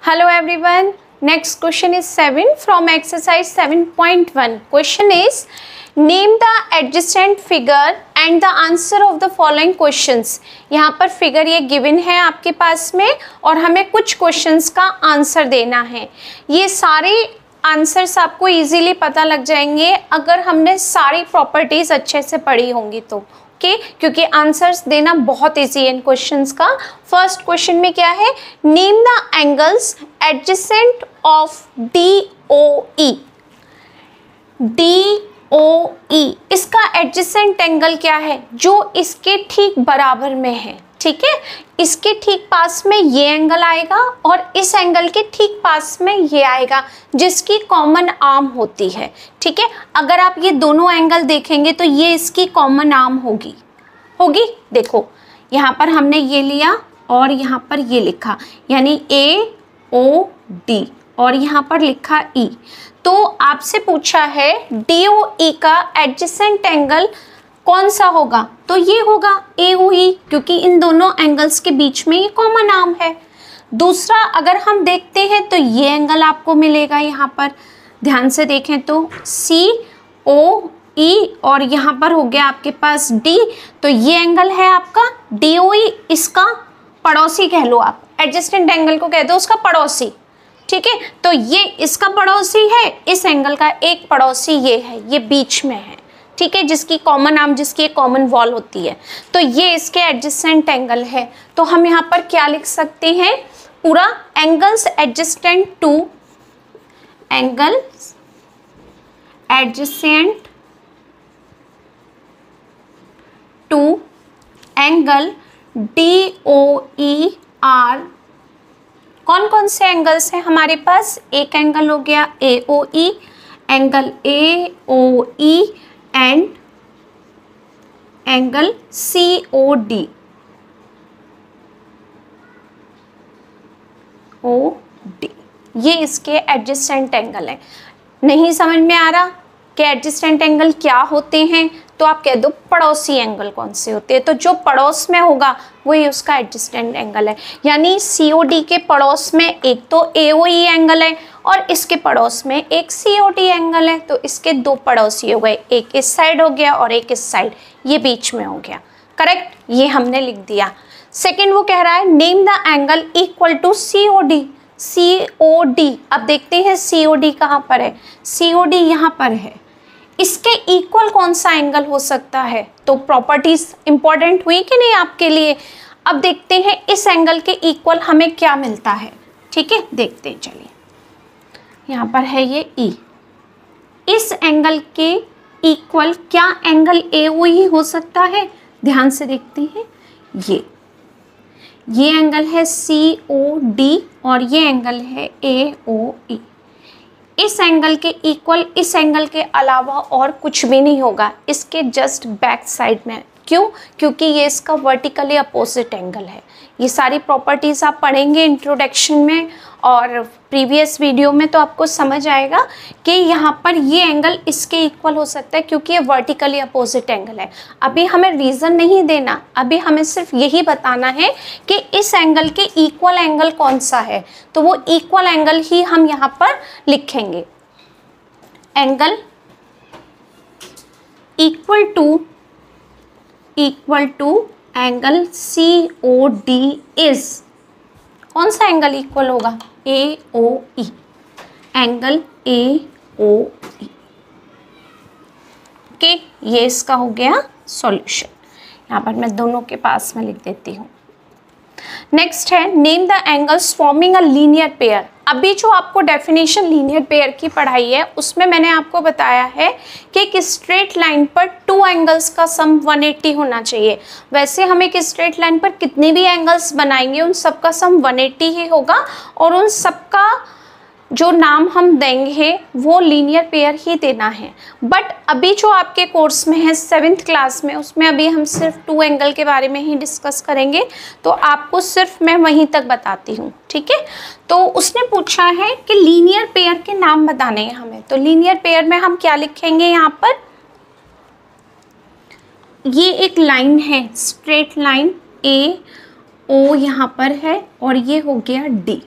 Hello everyone. Next question is 7 from exercise 7.1. Question is name the adjacent figure and the answer of the following questions. यहाँ पर figure ये given है आपके पास में और हमें कुछ क्वेश्चंस का आंसर देना है। ये सारे आंसर्स आपको इजीली पता लग जाएंगे अगर हमने सारी प्रॉपर्टीज अच्छे से पढ़ी होंगी तो ओके, क्योंकि आंसर्स देना बहुत इजी है इन क्वेश्चंस का। फर्स्ट क्वेश्चन में क्या है, name the angles adjacent of DOE। DOE इसका एडजेसेंट एंगल क्या है, जो इसके ठीक बराबर में है। ठीक है, इसके ठीक पास में ये एंगल आएगा और इस एंगल के ठीक पास में ये आएगा जिसकी कॉमन आर्म होती है। ठीक है, अगर आप ये दोनों एंगल देखेंगे तो ये इसकी कॉमन आर्म होगी। देखो यहाँ पर हमने ये लिया और यहाँ पर ये लिखा, यानी AOD और यहाँ पर लिखा E। तो आपसे पूछा है DOE का एडजेसेंट एंगल कौन सा होगा, तो ये होगा AOE, क्योंकि इन दोनों एंगल्स के बीच में ये कॉमन आर्म है। दूसरा अगर हम देखते हैं तो ये एंगल आपको मिलेगा, यहाँ पर ध्यान से देखें तो COE और यहाँ पर हो गया आपके पास D, तो ये एंगल है आपका DOE, इसका पड़ोसी कह लो आप, एडजेसेंट एंगल को कह दो उसका पड़ोसी। ठीक है, तो ये इसका पड़ोसी है, इस एंगल का एक पड़ोसी ये है, ये बीच में है। ठीक है, जिसकी कॉमन आर्म, जिसकी एक कॉमन वॉल होती है, तो ये इसके एडजेसेंट एंगल है। तो हम यहाँ पर क्या लिख सकते हैं, पूरा angles adjacent to angles adjacent to angle DOE are. कौन कौन से एंगल्स हैं हमारे पास, एक एंगल हो गया AOE, angle AOE and angle COD। ये इसके एडजेसेंट एंगल है। नहीं समझ में आ रहा कि एडजेसेंट एंगल क्या होते हैं, तो आप कह दो पड़ोसी एंगल कौन से होते हैं, तो जो पड़ोस में होगा वही उसका एडजेसेंट एंगल है। यानी COD के पड़ोस में एक तो AOE एंगल है और इसके पड़ोस में एक COD एंगल है, तो इसके दो पड़ोसी हो गए, एक इस साइड हो गया और एक इस साइड, ये बीच में हो गया। करेक्ट, ये हमने लिख दिया। सेकेंड वो कह रहा है name the angle equal to COD। COD, अब देखते हैं COD कहाँ पर है, COD यहाँ पर है, इसके इक्वल कौन सा एंगल हो सकता है, तो प्रॉपर्टीज इंपॉर्टेंट हुई कि नहीं आपके लिए। अब देखते हैं इस एंगल के इक्वल हमें क्या मिलता है। ठीक है, देखते हैं, चलिए यहाँ पर है ये E, इस एंगल के इक्वल क्या एंगल AOE हो सकता है, ध्यान से देखते हैं। ये एंगल है COD और ये एंगल है AOE। इस एंगल के इक्वल इस एंगल के अलावा और कुछ भी नहीं होगा, इसके जस्ट बैक साइड में। क्यों, क्योंकि ये इसका वर्टिकली अपोजिट एंगल है। ये सारी प्रॉपर्टीज आप पढ़ेंगे इंट्रोडक्शन में और प्रीवियस वीडियो में, तो आपको समझ आएगा कि यहाँ पर ये एंगल इसके इक्वल हो सकता है क्योंकि ये वर्टिकली अपोजिट एंगल है। अभी हमें रीज़न नहीं देना, अभी हमें सिर्फ यही बताना है कि इस एंगल के इक्वल एंगल कौन सा है, तो वो इक्वल एंगल ही हम यहाँ पर लिखेंगे। Angle equal to angle COD is, कौन सा एंगल इक्वल होगा, AOE, एंगल AOE। ओके, ये इसका हो गया सॉल्यूशन। यहाँ पर मैं दोनों के पास में लिख देती हूँ। नेक्स्ट है name the angles forming a linear pair. अभी जो आपको डेफिनेशन लीनियर पेयर की पढ़ाई है उसमें मैंने आपको बताया है कि एक स्ट्रेट लाइन पर टू एंगल्स का सम 180 होना चाहिए। वैसे हम एक स्ट्रेट लाइन पर कितने भी एंगल्स बनाएंगे उन सब का सम 180 ही होगा और उन सब का जो नाम हम देंगे वो लीनियर पेयर ही देना है। बट अभी जो आपके कोर्स में है 7th क्लास में, उसमें अभी हम सिर्फ टू एंगल के बारे में ही डिस्कस करेंगे, तो आपको सिर्फ मैं वहीं तक बताती हूँ। ठीक है, तो उसने पूछा है कि लीनियर पेयर के नाम बताने हैं हमें, तो लीनियर पेयर में हम क्या लिखेंगे, यहाँ पर ये एक लाइन है, स्ट्रेट लाइन A O यहाँ पर है और ये हो गया D।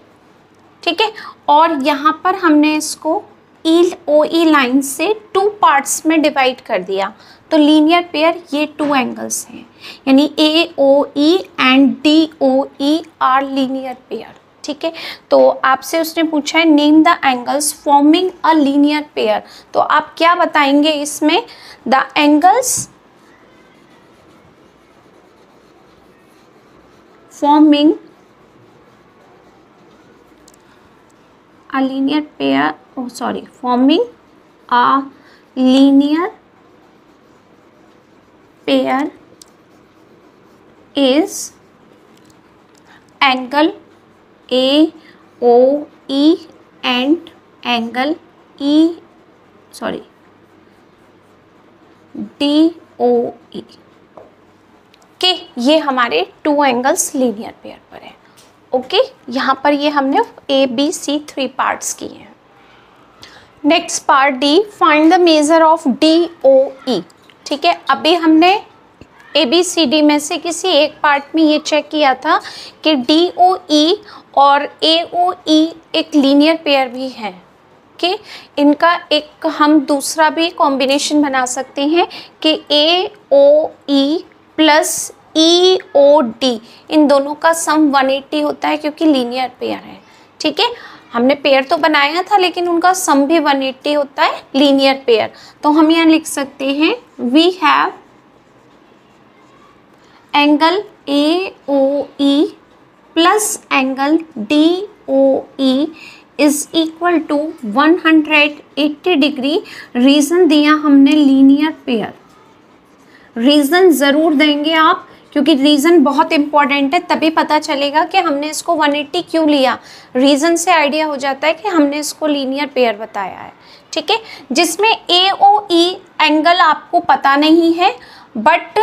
ठीक है। और यहाँ पर हमने इसको ओ ई लाइन से 2 पार्ट्स में डिवाइड कर दिया, तो लीनियर पेयर ये 2 एंगल्स हैं, यानी A O E and D O E are linear pair. ठीक है, तो आपसे उसने पूछा है name the angles forming a linear pair, तो आप क्या बताएंगे इसमें? The angles forming a linear pair, forming a linear pair is angle AOE and angle DOE के, ये हमारे 2 एंगल्स लीनियर पेयर पर है। ओके, यहाँ पर ये हमने ए बी सी 3 पार्ट्स किए हैं। Next part D, find the measure of D O E. ठीक है, अभी हमने ए बी सी डी में से किसी एक पार्ट में ये चेक किया था कि डी ओ ई और ए ओ ई एक लीनियर पेयर भी है। कि इनका एक हम दूसरा भी कॉम्बिनेशन बना सकते हैं कि ए ओ ई प्लस ई ओ डी, इन दोनों का सम 180 होता है क्योंकि लीनियर पेयर है। ठीक है, हमने पेयर तो बनाया था लेकिन उनका सम भी 180 होता है लीनियर पेयर। तो हम यहाँ लिख सकते हैं we have angle A O E plus angle D O E is equal to 180 degree. Reason दिया हमने लीनियर पेयर, रीज़न ज़रूर देंगे आप क्योंकि रीज़न बहुत इंपॉर्टेंट है, तभी पता चलेगा कि हमने इसको 180 क्यों लिया। रीज़न से आइडिया हो जाता है कि हमने इसको लीनियर पेयर बताया है। ठीक है, जिसमें ए ओ ई एंगल आपको पता नहीं है, बट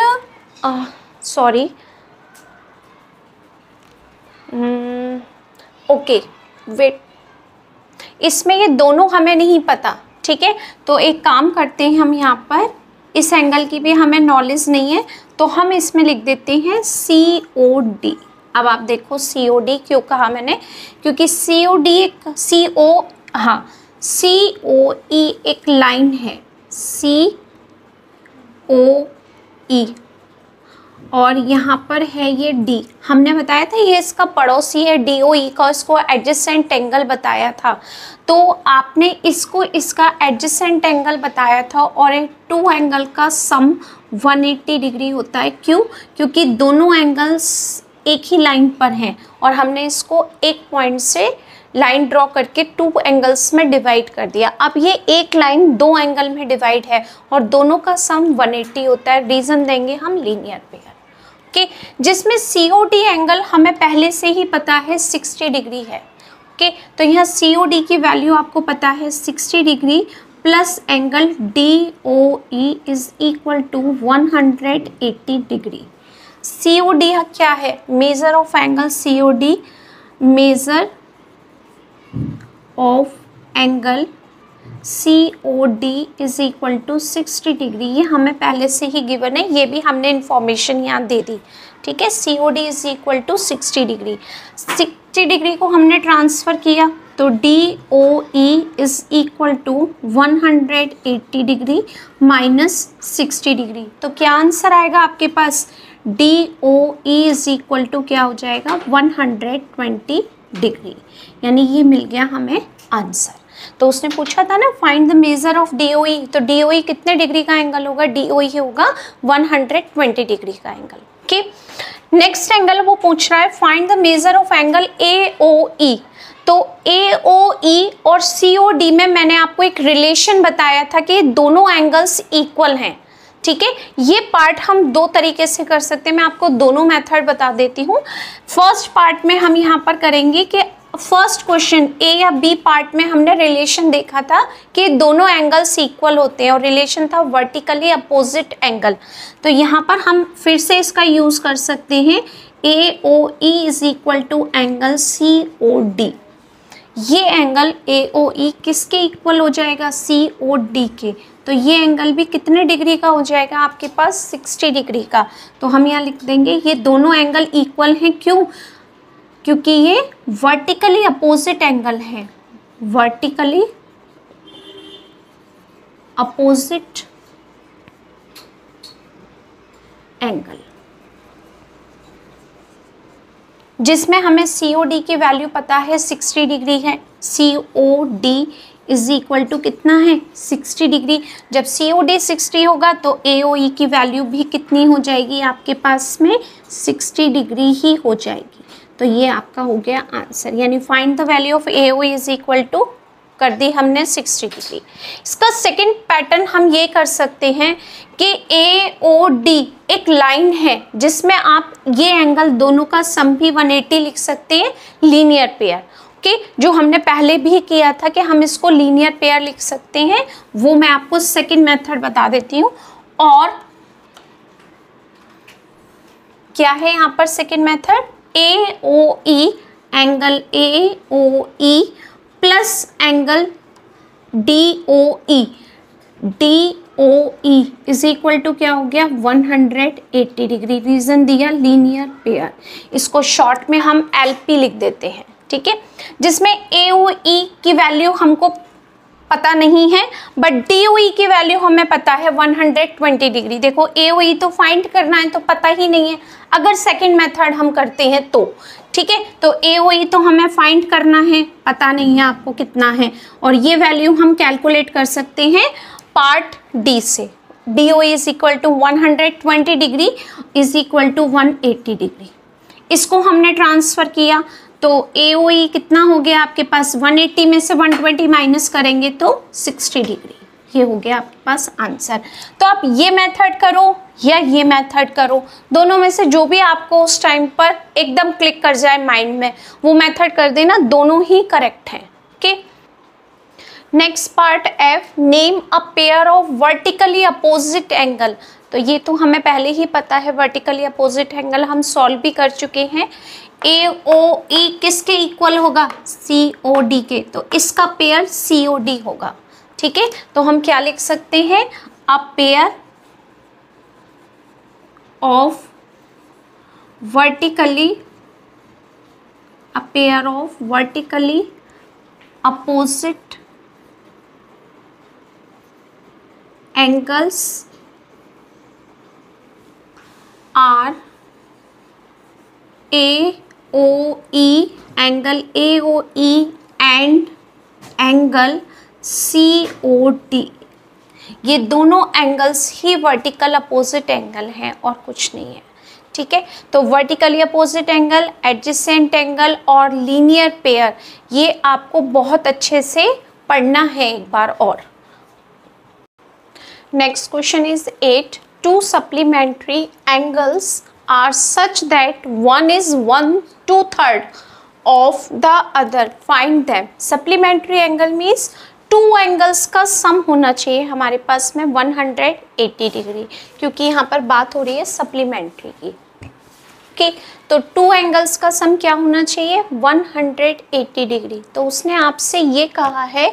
ओके वेट, इसमें ये दोनों हमें नहीं पता। ठीक है, तो एक काम करते हैं, हम यहाँ पर इस एंगल की भी हमें नॉलेज नहीं है तो हम इसमें लिख देते हैं सी ओ डी। अब आप देखो सी ओ डी क्यों कहा मैंने, क्योंकि सी ओ डी एक सी ओ ई एक लाइन है, सी ओ ई, और यहाँ पर है ये डी। हमने बताया था ये इसका पड़ोसी है डी ओ ई का, इसको एडजेसेंट एंगल बताया था। तो आपने इसको इसका एडजेसेंट एंगल बताया था और एक 2 एंगल का सम 180 डिग्री होता है। क्यों? क्योंकि दोनों एंगल्स एक ही लाइन पर हैं और हमने इसको एक पॉइंट से लाइन ड्रॉ करके 2 एंगल्स में डिवाइड कर दिया। अब ये एक लाइन 2 एंगल में डिवाइड है और दोनों का सम 180 होता है। रीज़न देंगे हम लीनियर पेयर के, जिसमें COD एंगल हमें पहले से ही पता है 60 डिग्री है। ओके, तो यहाँ COD की वैल्यू आपको पता है 60 degree plus angle DOE is equal to 180 degree. COD क्या है? Measure of angle COD, measure of angle COD is equal to 60 degree. ये हमें पहले से ही गिवन है, ये भी हमने इंफॉर्मेशन यहाँ दे दी। ठीक है, COD is equal to 60 degree. 60 degree को हमने ट्रांसफ़र किया तो DOE is equal to 180 degree minus 60 degree. तो क्या आंसर आएगा आपके पास? DOE इज इक्वल टू क्या हो जाएगा? 120 डिग्री। यानी ये मिल गया हमें आंसर। तो उसने पूछा था ना find the measure of DOE, तो DOE कितने डिग्री का एंगल होगा? DOE होगा 120 डिग्री का एंगल। ओके, नेक्स्ट एंगल वो पूछ रहा है find the measure of angle AOE। तो AOE और COD में मैंने आपको एक रिलेशन बताया था कि दोनों एंगल्स इक्वल हैं। ठीक है, ये पार्ट हम 2 तरीके से कर सकते हैं, मैं आपको दोनों मेथड बता देती हूँ। फर्स्ट पार्ट में हम यहाँ पर करेंगे कि फर्स्ट क्वेश्चन ए या बी पार्ट में हमने रिलेशन देखा था कि दोनों एंगल्स इक्वल होते हैं और रिलेशन था वर्टिकली अपोजिट एंगल। तो यहाँ पर हम फिर से इसका यूज़ कर सकते हैं, AOE is equal to angle COD। ये एंगल AOE किसके इक्वल हो जाएगा? COD के। तो ये एंगल भी कितने डिग्री का हो जाएगा आपके पास? 60 डिग्री का। तो हम यहाँ लिख देंगे ये दोनों एंगल इक्वल हैं। क्यों? क्योंकि ये वर्टिकली अपोजिट एंगल है, वर्टिकली अपोजिट एंगल, जिसमें हमें COD की वैल्यू पता है 60 डिग्री है। COD इज इक्वल टू कितना है 60 डिग्री। जब COD 60 होगा तो AOE की वैल्यू भी कितनी हो जाएगी आपके पास में 60 डिग्री ही हो जाएगी। तो ये आपका हो गया आंसर, यानी find the value of AOE is equal to कर दी हमने 60 डिग्री। इसका सेकंड पैटर्न हम ये कर सकते हैं कि AOD एक लाइन है जिसमें आप ये एंगल दोनों का सम भी 180 लिख सकते हैं, लीनियर पेयर। ओके, जो हमने पहले भी किया था कि हम इसको लीनियर पेयर लिख सकते हैं, वो मैं आपको सेकंड मेथड बता देती हूँ। और क्या है यहाँ पर second method, AOE angle AOE plus angle DOE, DOE is equal to क्या हो गया 180 डिग्री। रीजन दिया लीनियर पेयर, इसको शॉर्ट में हम LP लिख देते हैं, ठीक है, जिसमें AOE की वैल्यू हमको पता नहीं है बट DOE की वैल्यू हमें पता है 120 डिग्री। देखो AOE तो फाइंड करना है तो पता ही नहीं है, अगर सेकंड मेथड हम करते हैं तो, ठीक है, तो AOE तो हमें फाइंड करना है, पता नहीं है आपको कितना है, और ये वैल्यू हम कैलकुलेट कर सकते हैं पार्ट D से। DOE is equal to 120 degree is equal to 180 degree. इसको हमने ट्रांसफर किया तो AOE कितना हो गया आपके पास, 180 में से 120 माइनस करेंगे तो 60 डिग्री। ये हो गया आपके पास आंसर। तो आप ये मेथड करो या ये मेथड करो, दोनों में से जो भी आपको उस टाइम पर एकदम क्लिक कर जाए माइंड में, वो मेथड कर देना, दोनों ही करेक्ट हैं। Okay, next part F, name a pair of vertically opposite angle. तो ये तो हमें पहले ही पता है, वर्टिकली अपोजिट एंगल हम सॉल्व भी कर चुके हैं। AOE किसके इक्वल होगा, COD के, तो इसका पेयर COD होगा, ठीक है। तो हम क्या लिख सकते हैं, a pair of vertically opposite angles are AOE angle AOE and angle COD। ये दोनों एंगल्स ही वर्टिकल अपोजिट एंगल हैं और कुछ नहीं है, ठीक है। तो vertically opposite angle, adjacent angle और लीनियर पेयर, ये आपको बहुत अच्छे से पढ़ना है एक बार और। Next question is 8, to supplementary angles are such that one is 1/2 of the other, find them। supplementary angle means two angles का सम होना चाहिए हमारे पास में 180 डिग्री, क्योंकि यहाँ पर बात हो रही है सप्लीमेंट्री की। ओके, तो टू एंगल्स का सम क्या होना चाहिए 180 डिग्री। तो उसने आपसे ये कहा है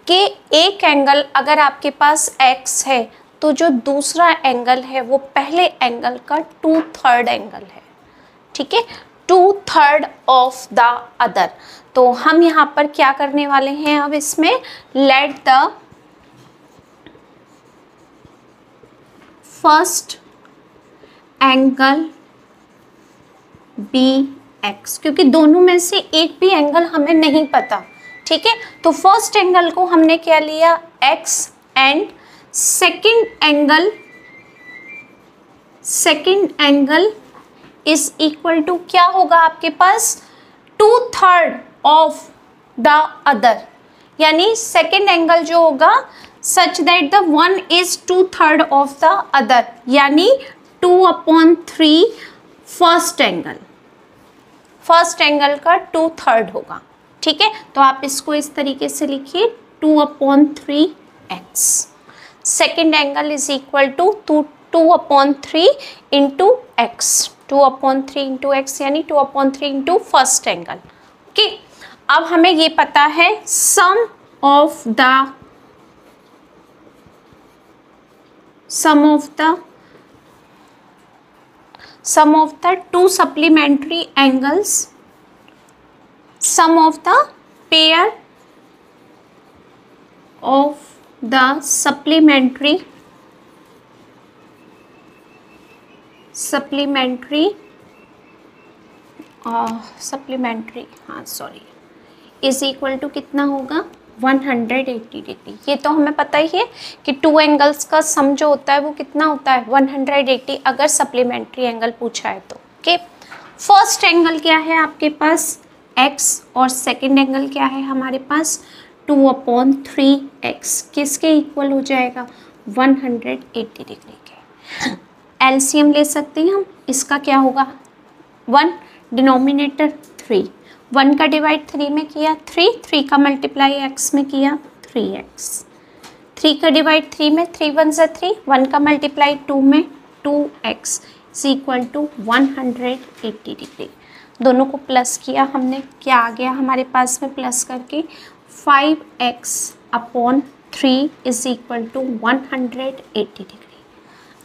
कि एक एंगल अगर आपके पास x है तो जो दूसरा एंगल है वो पहले एंगल का 2/3 एंगल है, ठीक है, 2/3 ऑफ द अदर। तो हम यहाँ पर क्या करने वाले हैं, अब इसमें let the first angle be x, क्योंकि दोनों में से एक भी एंगल हमें नहीं पता, ठीक है। तो फर्स्ट एंगल को हमने क्या लिया x and second angle is equal to क्या होगा आपके पास 2/3 ऑफ द अदर, यानी सेकंड एंगल जो होगा such that the one is 2/3 of the other, यानी 2/3 फर्स्ट एंगल का 2/3 होगा, ठीक है। तो आप इसको इस तरीके से लिखिए 2/3x। Second angle is equal to 2/3 into x, 2/3 into x यानी 2/3 इंटू फर्स्ट एंगल। ओके, अब हमें ये पता है sum of the two supplementary angles sum of the pair of the supplementary is equal to कितना होगा 180 डिग्री। ये तो हमें पता ही है कि टू एंगल्स का सम जो होता है वो कितना होता है 180 अगर सप्लीमेंट्री एंगल पूछा है तो। ओके, फर्स्ट एंगल क्या है आपके पास x और सेकंड एंगल क्या है हमारे पास 2/3x, किसके इक्वल हो जाएगा 180 डिग्री के। एलसीएम ले सकते हैं हम, इसका क्या होगा 1 डिनोमिनेटर 3, 1 का डिवाइड 3 में किया 3 का मल्टीप्लाई x में किया 3x, 3 का डिवाइड 3 में 3 1 ज़ा 3, 1 का मल्टीप्लाई 2 में 2x is equal to 180 degree. दोनों को प्लस किया हमने, क्या आ गया हमारे पास में प्लस करके 5x/3 is equal to 180 degree.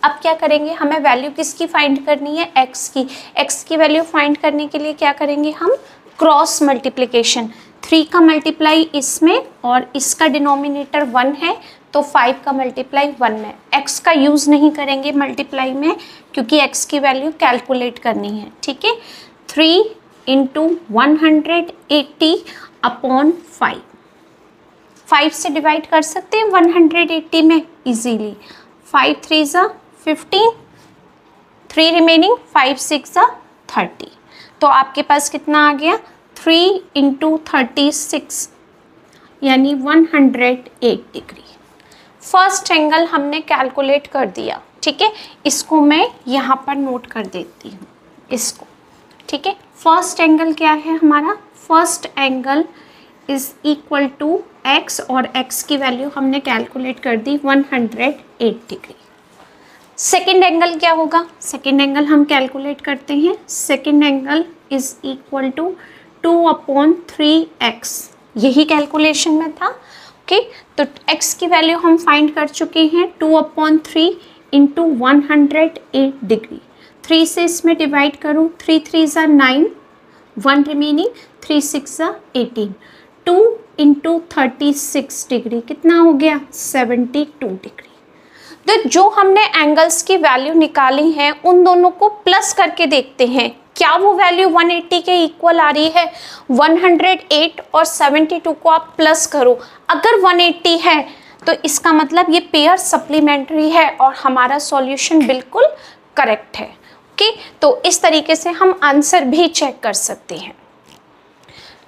अब क्या करेंगे, हमें वैल्यू किसकी फाइंड करनी है x की। x की वैल्यू फाइंड करने के लिए क्या करेंगे हम क्रॉस मल्टीप्लिकेशन, 3 का मल्टीप्लाई इसमें और इसका डिनोमिनेटर 1 है तो 5 का मल्टीप्लाई 1 में। x का यूज़ नहीं करेंगे मल्टीप्लाई में क्योंकि x की वैल्यू कैलकुलेट करनी है, ठीक है। 3 × 180/5, 5 से डिवाइड कर सकते हैं 180 में इजीली, 5 3 ज़ा 15, 3 रिमेनिंग 5 6 ज़ा 30, तो आपके पास कितना आ गया 3 × 36 यानी 108 डिग्री। फर्स्ट एंगल हमने कैलकुलेट कर दिया, ठीक है। इसको मैं यहाँ पर नोट कर देती हूँ इसको, ठीक है। फर्स्ट एंगल क्या है हमारा, first angle is equal to x और x की वैल्यू हमने कैलकुलेट कर दी 108 डिग्री। सेकेंड एंगल क्या होगा, सेकेंड एंगल हम कैलकुलेट करते हैं, second angle is equal to 2/3x, यही कैलकुलेशन में था। ओके, तो x की वैल्यू हम फाइंड कर चुके हैं 2/3 × 108 डिग्री। 3 से इसमें डिवाइड करूँ, 3 3 ज़ा 9, 1 रिमेनिंग, 3 6 ज़ा 18, 2 × 36 डिग्री कितना हो गया 72 डिग्री। तो जो हमने एंगल्स की वैल्यू निकाली है उन दोनों को प्लस करके देखते हैं, क्या वो वैल्यू 180 के इक्वल आ रही है। 108 और 72 को आप प्लस करो, अगर 180 है तो इसका मतलब ये पेयर सप्लीमेंट्री है और हमारा सॉल्यूशन बिल्कुल करेक्ट है। ओके, तो इस तरीके से हम आंसर भी चेक कर सकते हैं।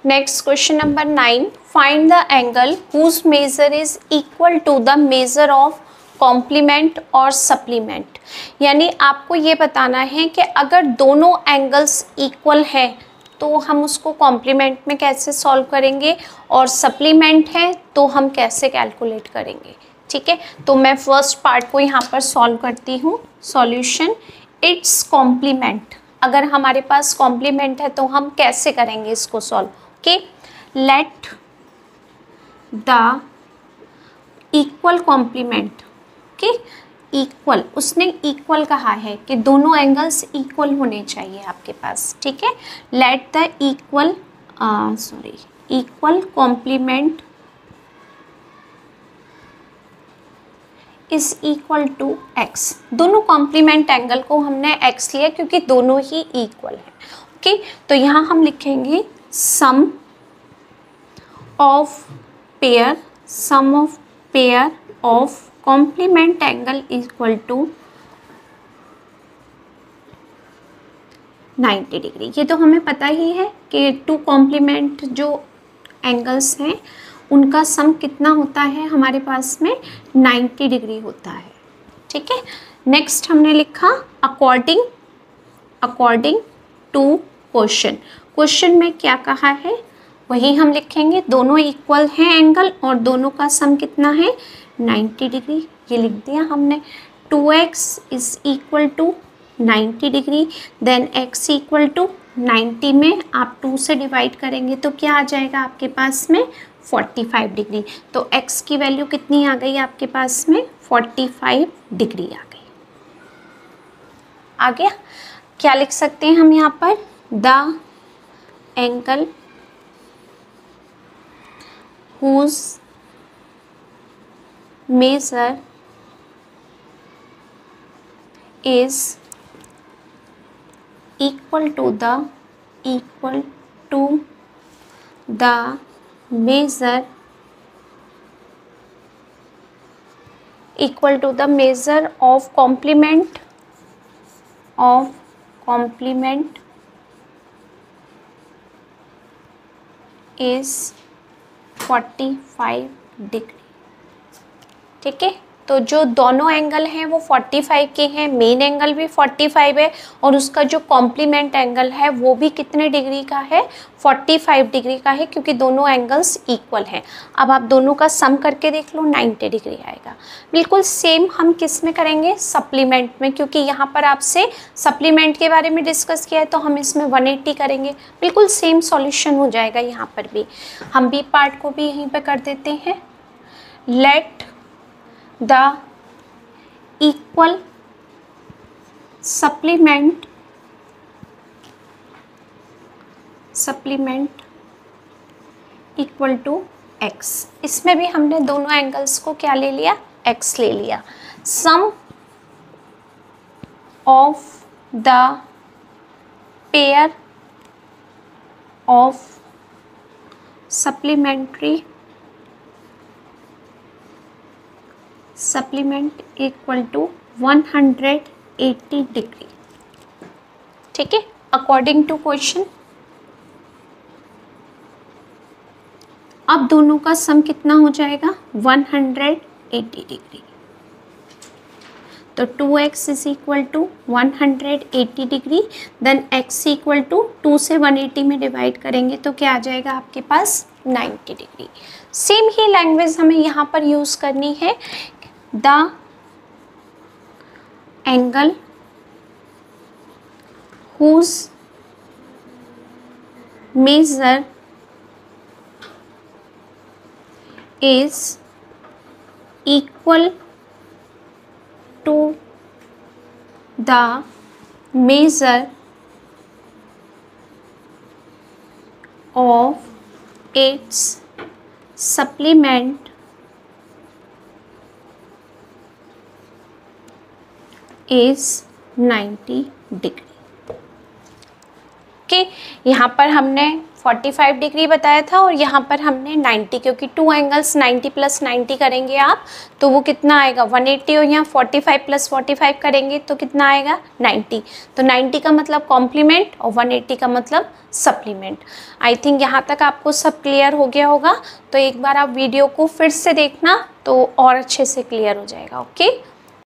Next question number 9, find the angle whose measure is equal to the measure of complement और सप्लीमेंट। यानी आपको ये बताना है कि अगर दोनों एंगल्स इक्वल हैं तो हम उसको कॉम्प्लीमेंट में कैसे सॉल्व करेंगे और सप्लीमेंट है तो हम कैसे कैलकुलेट करेंगे, ठीक है। तो मैं फर्स्ट पार्ट को यहाँ पर सॉल्व करती हूँ। सॉल्यूशन, इट्स कॉम्प्लीमेंट, अगर हमारे पास कॉम्प्लीमेंट है तो हम कैसे करेंगे इसको solve. Okay, let the equal complement, okay, equal, उसने इक्वल कहा है कि दोनों एंगल्स इक्वल होने चाहिए आपके पास, ठीक है। Let the equal complement is equal to x। दोनों कॉम्प्लीमेंट एंगल को हमने x लिया क्योंकि दोनों ही इक्वल है। ओके, तो यहाँ हम लिखेंगे sum of pair of complement angle equal to 90 degree. ये तो हमें पता ही है कि टू कॉम्प्लीमेंट जो एंगल्स हैं उनका सम कितना होता है हमारे पास में 90 डिग्री होता है, ठीक है। नेक्स्ट हमने लिखा अकॉर्डिंग टू क्वेश्चन में क्या कहा है वही हम लिखेंगे। दोनों इक्वल हैं एंगल और दोनों का सम कितना है 90 डिग्री, ये लिख दिया हमने। 2x is equal to 90 degree, then x equal to 90 में आप 2 से डिवाइड करेंगे तो क्या आ जाएगा आपके पास में 45 डिग्री। तो x की वैल्यू कितनी आ गई आपके पास में 45 डिग्री आ गई। आ गया, क्या लिख सकते हैं हम यहाँ पर, the angle whose measure is equal to the measure of complement is 45 degree. ठीक है, तो जो दोनों एंगल हैं वो 45 के हैं, मेन एंगल भी 45 है और उसका जो कॉम्प्लीमेंट एंगल है वो भी कितने डिग्री का है, 45 डिग्री का है, क्योंकि दोनों एंगल्स इक्वल हैं। अब आप दोनों का सम करके देख लो, 90 डिग्री आएगा। बिल्कुल सेम हम किस में करेंगे, सप्लीमेंट में, क्योंकि यहाँ पर आपसे सप्लीमेंट के बारे में डिस्कस किया है तो हम इसमें 180 करेंगे। बिल्कुल सेम सॉल्यूशन हो जाएगा यहाँ पर भी। हम बी पार्ट को भी यहीं पर कर देते हैं। Let the equal supplement equal to x। इसमें भी हमने दोनों एंगल्स को क्या ले लिया, x ले लिया। Sum of the pair of supplement equal to 180 degree. ठीक है, अकॉर्डिंग टू क्वेश्चन। अब दोनों का सम कितना हो जाएगा, 180 डिग्री। तो 2x is equal to 180 degree, then x equal to 2 से 180 में डिवाइड करेंगे तो क्या आ जाएगा आपके पास, 90 डिग्री। सेम ही लैंग्वेज हमें यहाँ पर यूज़ करनी है। The angle whose measure is equal to the measure of its supplement is 90 degree. Okay, यहाँ पर हमने 45 डिग्री बताया था और यहाँ पर हमने 90, क्योंकि टू एंगल्स 90 प्लस 90 करेंगे आप तो वो कितना आएगा, 180, और यहाँ 45 प्लस 45 करेंगे तो कितना आएगा, 90। तो 90 का मतलब कॉम्प्लीमेंट और 180 का मतलब सप्लीमेंट। आई थिंक यहाँ तक आपको सब क्लियर हो गया होगा। तो एक बार आप वीडियो को फिर से देखना तो और अच्छे से क्लियर हो जाएगा। ओके।